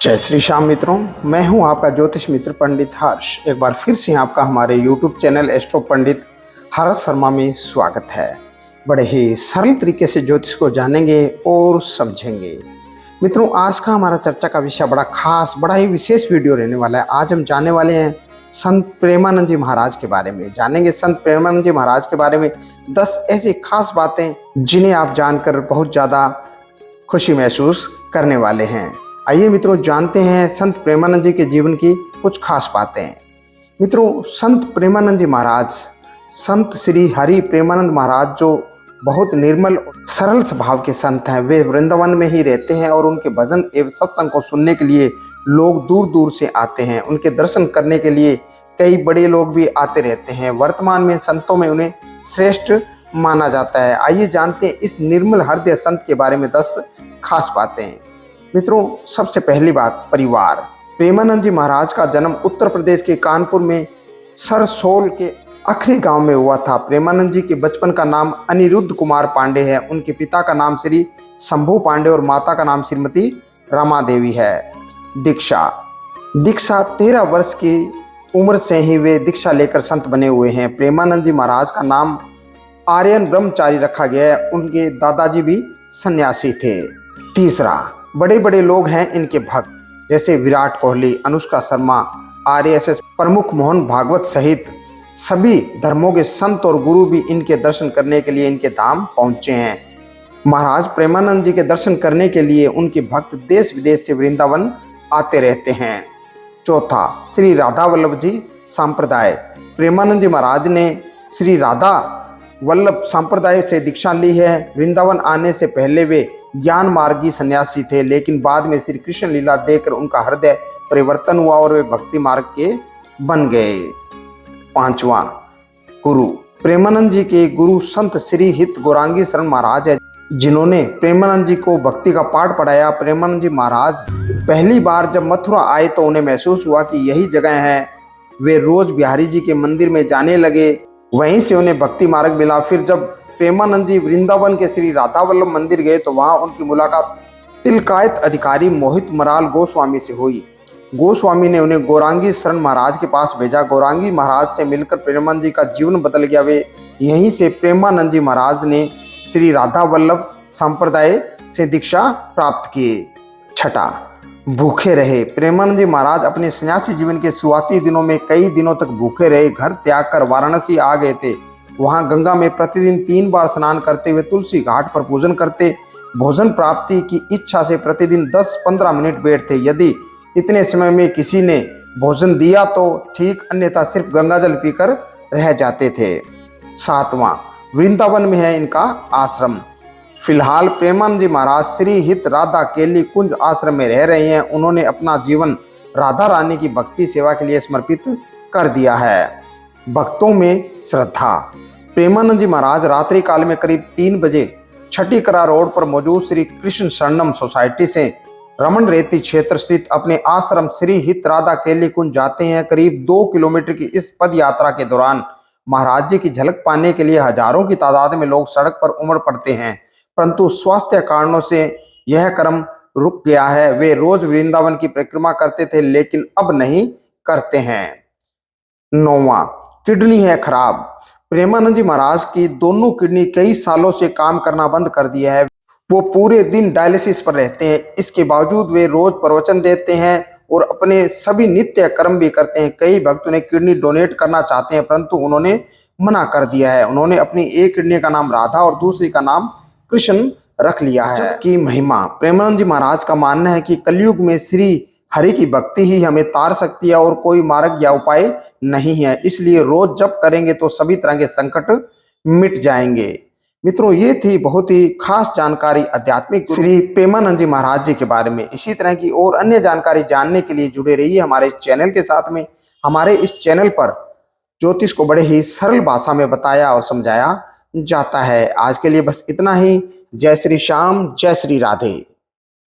जय श्री श्याम मित्रों, मैं हूं आपका ज्योतिष मित्र पंडित हर्ष। एक बार फिर से आपका हमारे YouTube चैनल एस्ट्रो पंडित हर्ष शर्मा में स्वागत है। बड़े ही सरल तरीके से ज्योतिष को जानेंगे और समझेंगे। मित्रों, आज का हमारा चर्चा का विषय बड़ा खास, बड़ा ही विशेष वीडियो रहने वाला है। आज हम जानने वाले हैं संत प्रेमानंद जी महाराज के बारे में। जानेंगे संत प्रेमानंद जी महाराज के बारे में 10 ऐसी खास बातें जिन्हें आप जानकर बहुत ज़्यादा खुशी महसूस करने वाले हैं। आइए मित्रों, जानते हैं संत प्रेमानंद जी के जीवन की कुछ खास बातें। मित्रों, संत प्रेमानंद जी महाराज, संत श्री हरि प्रेमानंद महाराज जो बहुत निर्मल सरल स्वभाव के संत हैं, वे वृंदावन में ही रहते हैं और उनके भजन एवं सत्संग को सुनने के लिए लोग दूर दूर से आते हैं। उनके दर्शन करने के लिए कई बड़े लोग भी आते रहते हैं। वर्तमान में संतों में उन्हें श्रेष्ठ माना जाता है। आइए जानते हैं इस निर्मल हृदय संत के बारे में 10 खास बातें। मित्रों, सबसे पहली बात, परिवार। प्रेमानंद जी महाराज का जन्म उत्तर प्रदेश के कानपुर में सरसोल के अखरी गांव में हुआ था। प्रेमानंद जी के बचपन का नाम अनिरुद्ध कुमार पांडे है। उनके पिता का नाम श्री शंभू पांडे और माता का नाम श्रीमती रमा देवी है। दीक्षा 13 वर्ष की उम्र से ही वे दीक्षा लेकर संत बने हुए हैं। प्रेमानंद जी महाराज का नाम आर्यन ब्रह्मचारी रखा गया है। उनके दादाजी भी सन्यासी थे। तीसरा, बड़े बड़े लोग हैं इनके भक्त, जैसे विराट कोहली, अनुष्का शर्मा, आरएसएस प्रमुख मोहन भागवत सहित सभी धर्मों के संत और गुरु भी इनके दर्शन करने के लिए इनके धाम पहुंचे हैं। महाराज प्रेमानंद जी के दर्शन करने के लिए उनके भक्त देश विदेश से वृंदावन आते रहते हैं। चौथा, श्री राधा वल्लभ जी संप्रदाय। प्रेमानंद जी महाराज ने श्री राधा वल्लभ संप्रदाय से दीक्षा ली है। वृंदावन आने से पहले वे ज्ञान मार्गी सन्यासी थे, लेकिन बाद में श्री कृष्ण लीला देखकर उनका हृदय परिवर्तन हुआ और वे भक्ति मार्ग के बन गए। पांचवा, गुरु। प्रेमानंद जी के गुरु संत श्री हित गौरांगी शरण महाराज है, जिन्होंने प्रेमानंद जी को भक्ति का पाठ पढ़ाया। प्रेमानंद जी महाराज पहली बार जब मथुरा आए तो उन्हें महसूस हुआ कि यही जगह है। वे रोज बिहारी जी के मंदिर में जाने लगे, वहीं से उन्हें भक्ति मार्ग मिला। फिर जब प्रेमानंद जी वृंदावन के श्री राधा वल्लभ मंदिर गए तो वहां उनकी मुलाकात तिलकायत अधिकारी मोहित मराल गोस्वामी से हुई। गोस्वामी ने उन्हें गौरांगी शरण महाराज के पास भेजा। गौरांगी महाराज से मिलकर प्रेमानंद जी का जीवन बदल गया। वे यहीं से प्रेमानंद जी महाराज ने श्री राधा वल्लभ संप्रदाय से दीक्षा प्राप्त की। छठा, भूखे रहे। प्रेमानंद जी महाराज अपने सन्यासी जीवन के शुरुआती दिनों में कई दिनों तक भूखे रहे। घर त्याग कर वाराणसी आ गए थे। वहां गंगा में प्रतिदिन 3 बार स्नान करते हुए तुलसी घाट पर पूजन करते। भोजन प्राप्ति की इच्छा से प्रतिदिन 10-15 मिनट बैठते। यदि इतने समय में किसी ने भोजन दिया तो ठीक, अन्यथा सिर्फ गंगाजल पीकर रह जाते थे। सातवां, वृंदावन में है इनका आश्रम। फिलहाल प्रेमानंद जी महाराज श्री हित राधा केली कुंज आश्रम में रह रहे हैं। उन्होंने अपना जीवन राधा रानी की भक्ति सेवा के लिए समर्पित कर दिया है। भक्तों में श्रद्धा। प्रेमानंद जी महाराज रात्रि काल में करीब 3 बजे छठीकरा रोड पर मौजूद श्री कृष्ण शरणम सोसाइटी से रमन रेती क्षेत्र स्थित अपने आश्रम श्री हित राधा केली कुंज जाते हैं। करीब 2 किलोमीटर की इस पद यात्रा के दौरान महाराज जी की झलक पाने के लिए हजारों की तादाद में लोग सड़क पर उमड़ पड़ते हैं, परंतु स्वास्थ्य कारणों से यह क्रम रुक गया है। वे रोज वृंदावन की परिक्रमा करते थे, लेकिन अब नहीं करते हैं। 9वां, किडनी है खराब। प्रेमानंद जी महाराज की दोनों किडनी कई सालों से काम करना बंद कर दिया है। वो पूरे दिन डायलिसिस पर रहते हैं। इसके बावजूद वे रोज प्रवचन देते हैं और अपने सभी नित्य कर्म भी करते हैं। कई भक्त उन्हें किडनी डोनेट करना चाहते हैं, परंतु उन्होंने मना कर दिया है। उन्होंने अपनी एक किडनी का नाम राधा और दूसरी का नाम कृष्ण रख लिया है। की महिमा। प्रेमानंद जी महाराज का मानना है कि कलयुग में श्री हरि की भक्ति ही हमें तार सकती है और कोई मार्ग या उपाय नहीं है। इसलिए रोज जप करेंगे तो सभी तरह के संकट मिट जाएंगे। मित्रों, ये थी बहुत ही खास जानकारी आध्यात्मिक श्री प्रेमानंद जी महाराज जी के बारे में। इसी तरह की और अन्य जानकारी जानने के लिए जुड़े रहिए हमारे चैनल के साथ में। हमारे इस चैनल पर ज्योतिष को बड़े ही सरल भाषा में बताया और समझाया जाता है। आज के लिए बस इतना ही। जय श्री श्याम, जय श्री राधे।